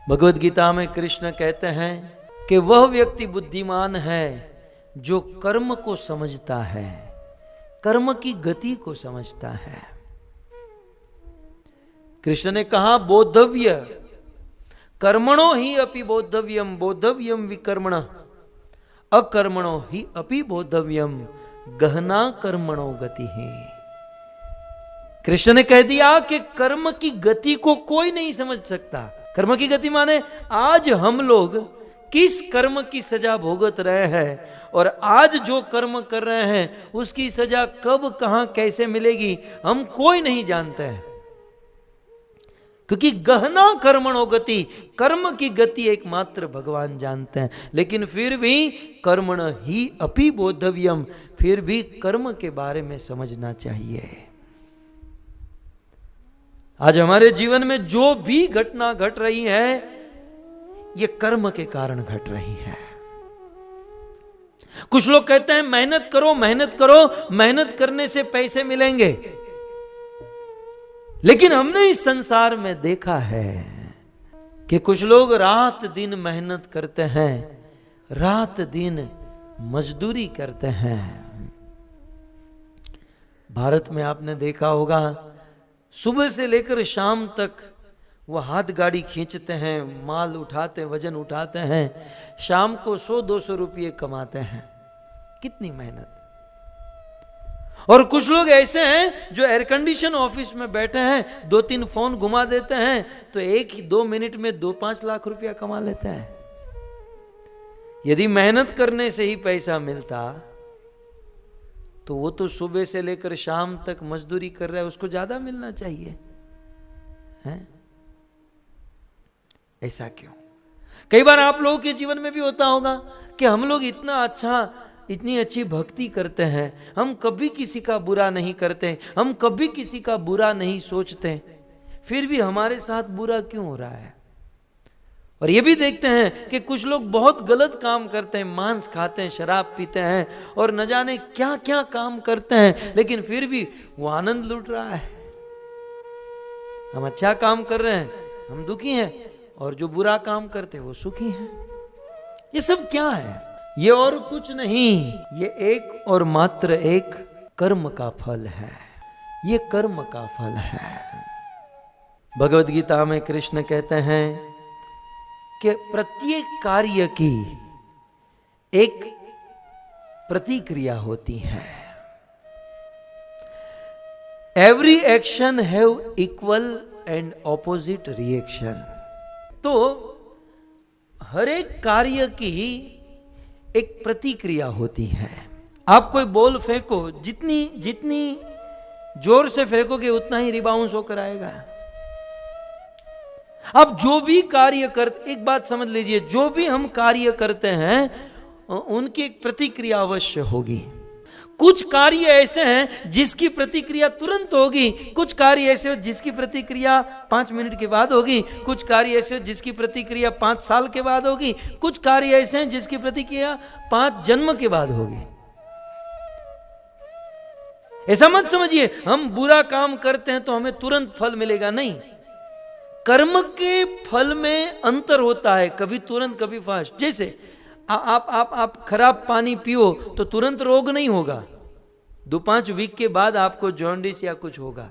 भगवद गीता में कृष्ण कहते हैं कि वह व्यक्ति बुद्धिमान है जो कर्म को समझता है, कर्म की गति को समझता है। कृष्ण ने कहा बोद्धव्य कर्मणो ही अपि बोद्धव्यम, बोद्धव्यम विकर्मण अकर्मणो ही अपि बोद्धव्यम, गहना कर्मणो गति है। कृष्ण ने कह दिया कि कर्म की गति को कोई नहीं समझ सकता। कर्म की गति माने आज हम लोग किस कर्म की सजा भोगत रहे हैं और आज जो कर्म कर रहे हैं उसकी सजा कब कहां कैसे मिलेगी हम कोई नहीं जानते हैं, क्योंकि गहना कर्मणो गति, कर्म की गति एकमात्र भगवान जानते हैं। लेकिन फिर भी कर्मण ही अपि बोद्धव्यम, फिर भी कर्म के बारे में समझना चाहिए। आज हमारे जीवन में जो भी घटना घट रही है ये कर्म के कारण घट रही है। कुछ लोग कहते हैं मेहनत करो मेहनत करो, मेहनत करने से पैसे मिलेंगे, लेकिन हमने इस संसार में देखा है कि कुछ लोग रात दिन मेहनत करते हैं, रात दिन मजदूरी करते हैं। भारत में आपने देखा होगा सुबह से लेकर शाम तक वो हाथ गाड़ी खींचते हैं, माल उठाते, वजन उठाते हैं, शाम को 100-200 रुपये कमाते हैं। कितनी मेहनत। और कुछ लोग ऐसे हैं जो एयर कंडीशन ऑफिस में बैठे हैं, 2-3 फोन घुमा देते हैं तो 1-2 मिनट में 2-5 लाख रुपया कमा लेते हैं। यदि मेहनत करने से ही पैसा मिलता तो वो तो सुबह से लेकर शाम तक मजदूरी कर रहा है, उसको ज्यादा मिलना चाहिए है? ऐसा क्यों? कई बार आप लोगों के जीवन में भी होता होगा कि हम लोग इतना अच्छा, इतनी अच्छी भक्ति करते हैं, हम कभी किसी का बुरा नहीं करते, हम कभी किसी का बुरा नहीं सोचते, फिर भी हमारे साथ बुरा क्यों हो रहा है? और ये भी देखते हैं कि कुछ लोग बहुत गलत काम करते हैं, मांस खाते हैं, शराब पीते हैं और न जाने क्या क्या काम करते हैं, लेकिन फिर भी वो आनंद लूट रहा है। हम अच्छा काम कर रहे हैं, हम दुखी हैं, और जो बुरा काम करते हैं वो सुखी हैं। ये सब क्या है? ये और कुछ नहीं, ये एक और मात्र एक कर्म का फल है। ये कर्म का फल है। भगवद गीता में कृष्ण कहते हैं कि प्रत्येक कार्य की एक प्रतिक्रिया होती है। Every action have equal and opposite reaction. तो हर एक कार्य की एक प्रतिक्रिया होती है। आप कोई बॉल फेंको, जितनी जितनी जोर से फेंकोगे उतना ही रिबाउंस होकर आएगा। अब जो भी कार्य करते, एक बात समझ लीजिए, जो भी हम कार्य करते हैं उनकी एक प्रतिक्रिया अवश्य होगी। कुछ कार्य ऐसे हैं जिसकी प्रतिक्रिया तुरंत होगी, कुछ कार्य ऐसे जिसकी प्रतिक्रिया 5 मिनट के बाद होगी, कुछ कार्य ऐसे जिसकी प्रतिक्रिया 5 साल के बाद होगी, कुछ कार्य ऐसे हैं जिसकी प्रतिक्रिया 5 जन्म के बाद होगी। ऐसा मत समझिए हम बुरा काम करते हैं तो हमें तुरंत फल मिलेगा, नहीं। कर्म के फल में अंतर होता है, कभी तुरंत कभी फास्ट। जैसे आप खराब पानी पियो तो तुरंत रोग नहीं होगा, 2-5 वीक के बाद आपको जॉन्डिस या कुछ होगा।